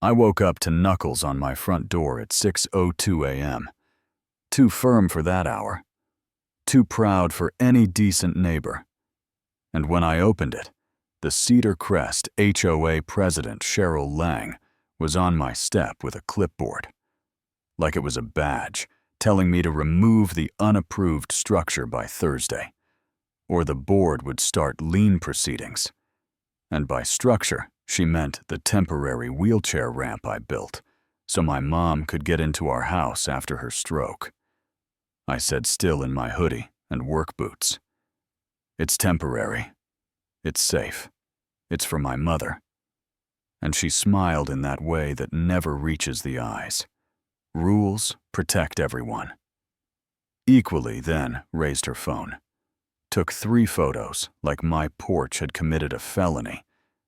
I woke up to knuckles on my front door at 6:02 a.m. Too firm for that hour. Too proud for any decent neighbor. And when I opened it, the Cedar Crest HOA president Cheryl Lang was on my step with a clipboard. Like it was a badge, telling me to remove the unapproved structure by Thursday, or the board would start lien proceedings. And by structure, she meant the temporary wheelchair ramp I built, so my mom could get into our house after her stroke. I said, still in my hoodie and work boots, "It's temporary. It's safe. It's for my mother." And she smiled in that way that never reaches the eyes. Rules protect everyone. Equally then raised her phone, took 3 photos like my porch had committed a felony,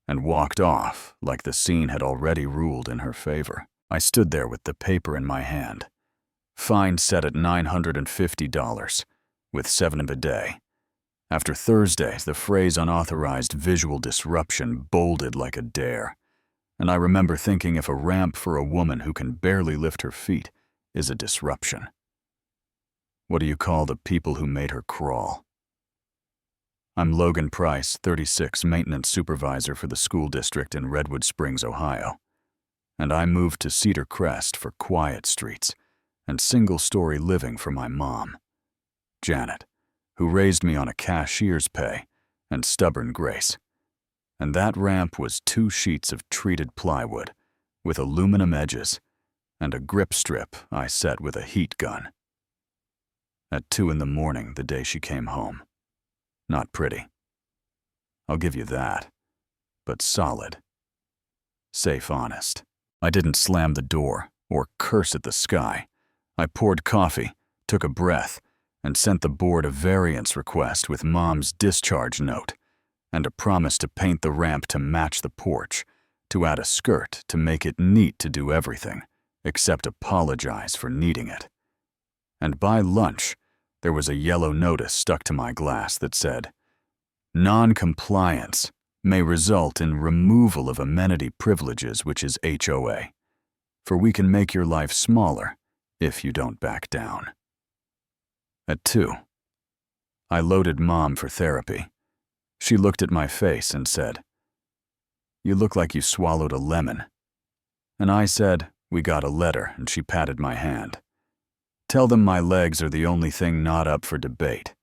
and walked off like the scene had already ruled in her favor. I stood there with the paper in my hand. Fine set at $950, with 7 a day. After Thursday, the phrase unauthorized visual disruption bolded like a dare. And I remember thinking, if a ramp for a woman who can barely lift her feet is a disruption, what do you call the people who made her crawl? I'm Logan Price, 36, maintenance supervisor for the school district in Redwood Springs, Ohio. And I moved to Cedar Crest for quiet streets and single-story living for my mom, Janet, who raised me on a cashier's pay and stubborn grace. And that ramp was 2 sheets of treated plywood with aluminum edges and a grip strip I set with a heat gun. At 2 in the morning the day she came home. Not pretty. I'll give you that, but solid. Safe, honest. I didn't slam the door or curse at the sky. I poured coffee, took a breath, and sent the board a variance request with Mom's discharge note and a promise to paint the ramp to match the porch, to add a skirt to make it neat, to do everything except apologize for needing it. And by lunch, there was a yellow notice stuck to my glass that said, "Non-compliance may result in removal of amenity privileges, which is HOA, for we can make your life smaller if you don't back down." At 2, I loaded Mom for therapy. She looked at my face and said, "You look like you swallowed a lemon." And I said, "We got a letter," and she patted my hand. "Tell them my legs are the only thing not up for debate."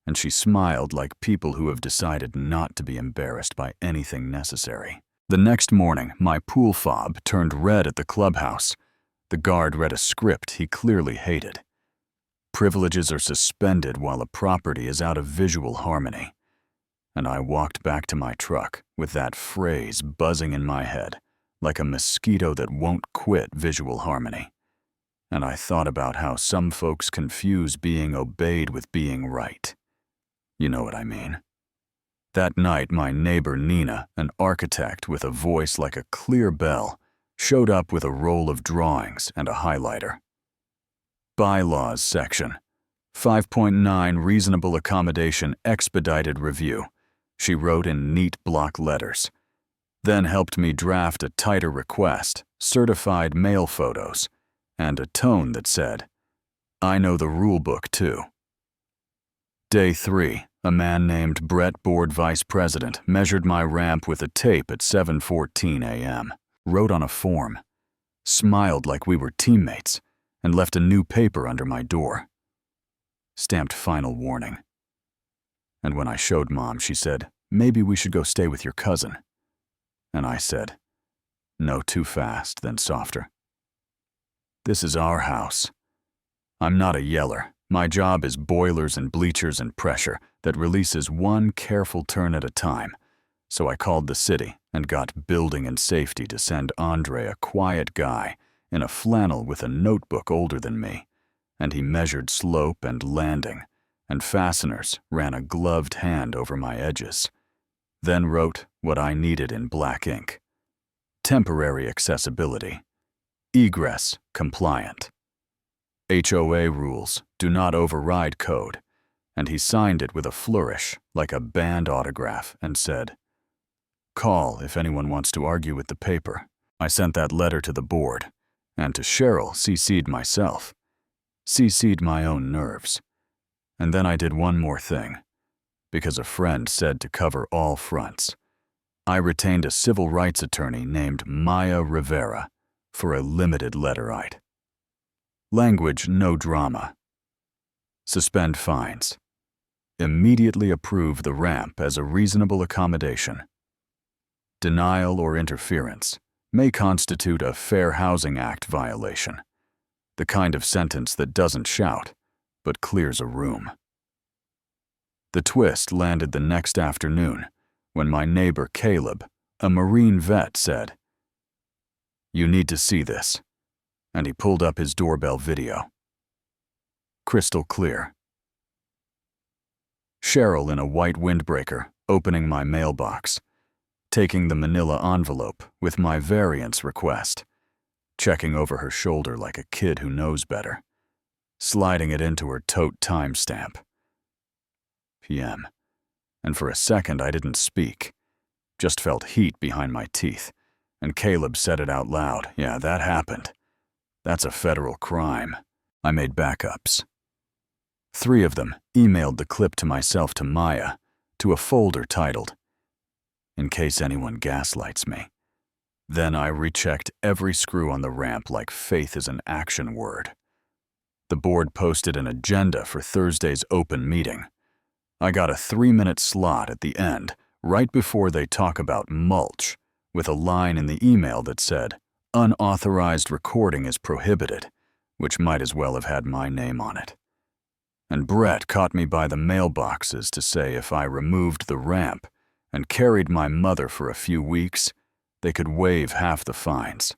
And she smiled like people who have decided not to be embarrassed by anything necessary. The next morning, my pool fob turned red at the clubhouse. The guard read a script he clearly hated. Privileges are suspended while a property is out of visual harmony. And I walked back to my truck with that phrase buzzing in my head like a mosquito that won't quit visual harmony. And I thought about how some folks confuse being obeyed with being right. You know what I mean. That night, my neighbor Nina, an architect with a voice like a clear bell, showed up with a roll of drawings and a highlighter. Bylaws section, 5.9 reasonable accommodation expedited review, she wrote in neat block letters. Then helped me draft a tighter request, certified mail photos, and a tone that said, "I know the rule book too." Day 3, a man named Brett, board vice president, measured my ramp with a tape at 7:14 a.m., wrote on a form, smiled like we were teammates, and left a new paper under my door. Stamped final warning. And when I showed Mom, she said, "Maybe we should go stay with your cousin." And I said, "No, too fast, then softer. This is our house. I'm not a yeller. My job is boilers and bleachers and pressure that releases one careful turn at a time. So I called the city and got building and safety to send Andre, a quiet guy, in a flannel with a notebook older than me, and he measured slope and landing, and fasteners, ran a gloved hand over my edges. Then wrote what I needed in black ink. Temporary accessibility. Egress compliant. HOA rules do not override code, and he signed it with a flourish like a banned autograph and said, "Call if anyone wants to argue with the paper." I sent that letter to the board, and to Cheryl CC'd myself, CC'd my own nerves. And then I did one more thing, because a friend said to cover all fronts. I retained a civil rights attorney named Maya Rivera for a limited letterite. Language, no drama. Suspend fines. Immediately approve the ramp as a reasonable accommodation. Denial or interference may constitute a Fair Housing Act violation, the kind of sentence that doesn't shout, but clears a room. The twist landed the next afternoon when my neighbor Caleb, a Marine vet, said, "You need to see this," and he pulled up his doorbell video. Crystal clear. Cheryl in a white windbreaker opening my mailbox, taking the manila envelope with my variance request, checking over her shoulder like a kid who knows better, sliding it into her tote timestamp. PM. And for a second I didn't speak, just felt heat behind my teeth, and Caleb said it out loud. "Yeah, that happened. That's a federal crime." I made backups. 3 of them emailed the clip to myself to Maya, to a folder titled, "In case anyone gaslights me." Then I rechecked every screw on the ramp like faith is an action word. The board posted an agenda for Thursday's open meeting. I got a 3-minute slot at the end, right before they talk about mulch, with a line in the email that said, "Unauthorized recording is prohibited," which might as well have had my name on it. And Brett caught me by the mailboxes to say if I removed the ramp and carried my mother for a few weeks, they could waive half the fines.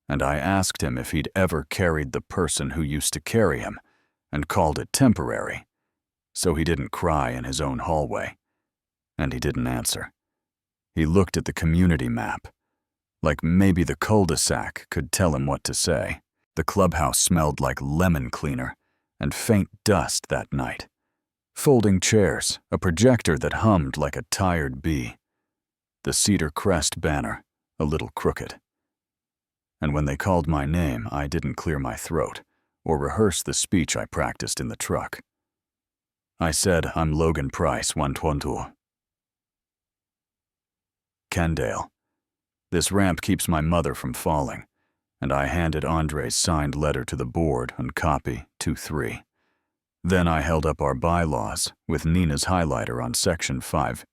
And I asked him if he'd ever carried the person who used to carry him and called it temporary, so he didn't cry in his own hallway. And he didn't answer. He looked at the community map, like maybe the cul-de-sac could tell him what to say. The clubhouse smelled like lemon cleaner and faint dust that night. Folding chairs, a projector that hummed like a tired bee. The Cedar Crest banner, a little crooked. And when they called my name, I didn't clear my throat or rehearse the speech I practiced in the truck. I said, "I'm Logan Price, 122. Kendale. This ramp keeps my mother from falling," and I handed Andre's signed letter to the board and copy 2-3. Then I held up our bylaws with Nina's highlighter on Section 5.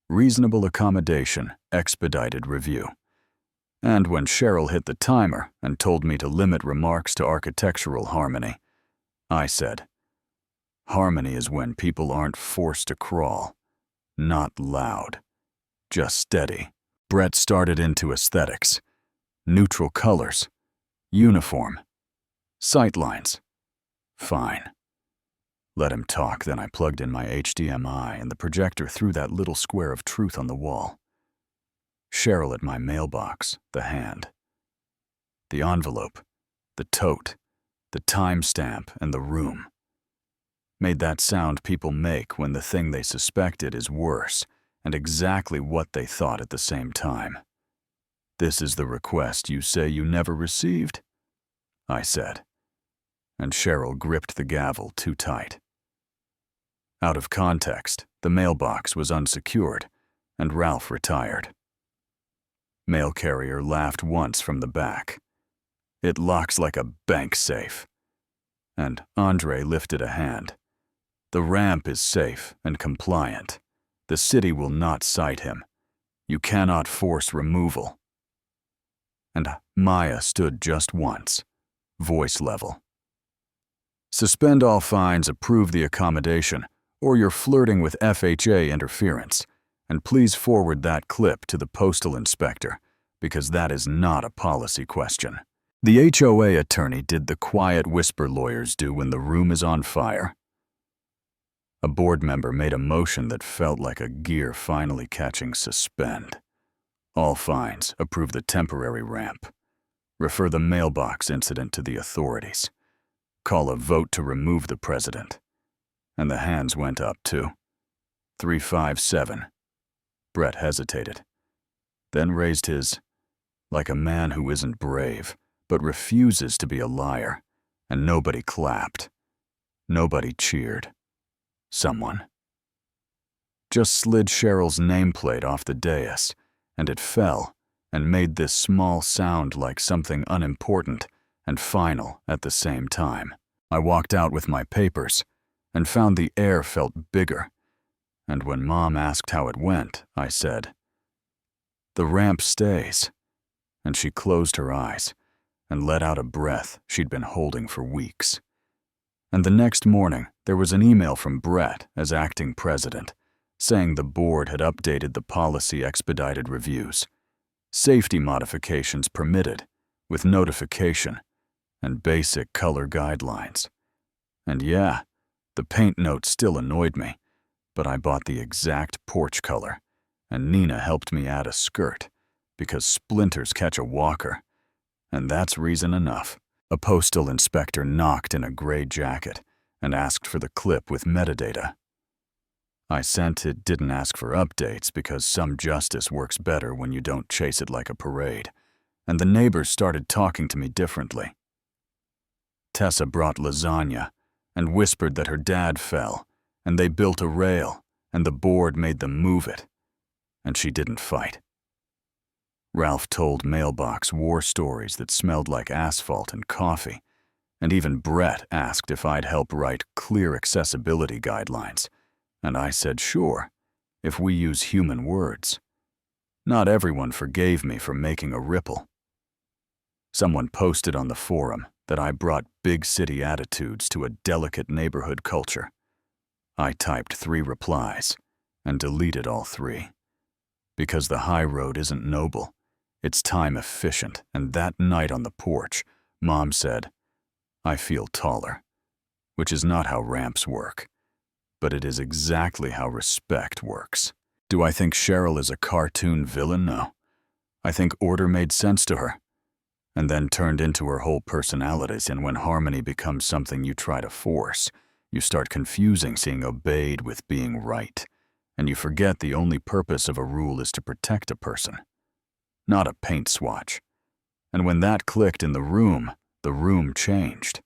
Reasonable accommodation, expedited review. And when Cheryl hit the timer and told me to limit remarks to architectural harmony, I said, "Harmony is when people aren't forced to crawl. Not loud. Just steady." Brett started into aesthetics. Neutral colors. Uniform. Sightlines. Fine. Let him talk, then I plugged in my HDMI and the projector threw that little square of truth on the wall. Cheryl at my mailbox, the hand. The envelope, the tote, the timestamp, and the room. Made that sound people make when the thing they suspected is worse, and exactly what they thought at the same time. "This is the request you say you never received?" I said, and Cheryl gripped the gavel too tight. Out of context, the mailbox was unsecured, and Ralph retired. Mail carrier laughed once from the back. "It locks like a bank safe." And Andre lifted a hand. "The ramp is safe and compliant. The city will not cite him. You cannot force removal." And Maya stood just once, voice level. "Suspend all fines, approve the accommodation, or you're flirting with FHA interference. And please forward that clip to the postal inspector, because that is not a policy question." The HOA attorney did the quiet whisper lawyers do when the room is on fire. A board member made a motion that felt like a gear finally catching suspend. All fines, approve the temporary ramp. Refer the mailbox incident to the authorities. Call a vote to remove the president. And the hands went up too. 3-5-7. Brett hesitated, then raised his, like a man who isn't brave, but refuses to be a liar, and nobody clapped. Nobody cheered. Someone just slid Cheryl's nameplate off the dais, and it fell and made this small sound like something unimportant and final at the same time. I walked out with my papers and found the air felt bigger, and when Mom asked how it went, I said, "The ramp stays," and she closed her eyes and let out a breath she'd been holding for weeks. And the next morning, there was an email from Brett as acting president, saying the board had updated the policy expedited reviews. Safety modifications permitted, with notification, and basic color guidelines. And yeah, the paint note still annoyed me, but I bought the exact porch color, and Nina helped me add a skirt, because splinters catch a walker, and that's reason enough. A postal inspector knocked in a gray jacket and asked for the clip with metadata. I sent it, didn't ask for updates because some justice works better when you don't chase it like a parade, and the neighbors started talking to me differently. Tessa brought lasagna and whispered that her dad fell, and they built a rail, and the board made them move it, and she didn't fight. Ralph told Mailbox war stories that smelled like asphalt and coffee, and even Brett asked if I'd help write clear accessibility guidelines, and I said sure, if we use human words. Not everyone forgave me for making a ripple. Someone posted on the forum that I brought big city attitudes to a delicate neighborhood culture. I typed 3 replies and deleted all 3. Because the high road isn't noble, it's time efficient, and that night on the porch, Mom said, "I feel taller," which is not how ramps work, but it is exactly how respect works. Do I think Cheryl is a cartoon villain? No. I think order made sense to her, and then turned into her whole personalities, and when harmony becomes something you try to force, you start confusing seeing obeyed with being right, and you forget the only purpose of a rule is to protect a person, not a paint swatch. And when that clicked in the room changed.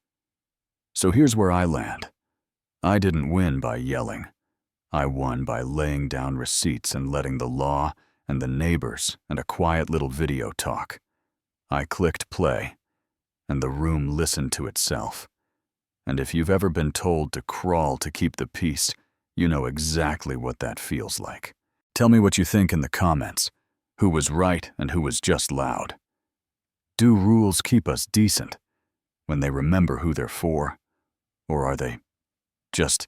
So here's where I land. I didn't win by yelling. I won by laying down receipts and letting the law and the neighbors and a quiet little video talk. I clicked play, and the room listened to itself. And if you've ever been told to crawl to keep the peace, you know exactly what that feels like. Tell me what you think in the comments. Who was right and who was just loud? Do rules keep us decent when they remember who they're for? Or are they just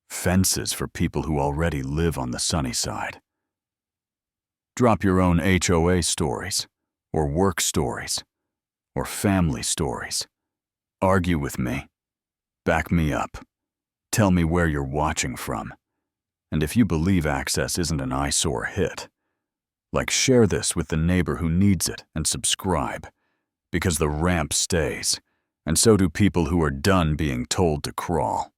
fences for people who already live on the sunny side? Drop your own HOA stories, or work stories, or family stories. Argue with me. Back me up. Tell me where you're watching from. And if you believe access isn't an eyesore hit, share this with the neighbor who needs it and subscribe, because the ramp stays, and so do people who are done being told to crawl.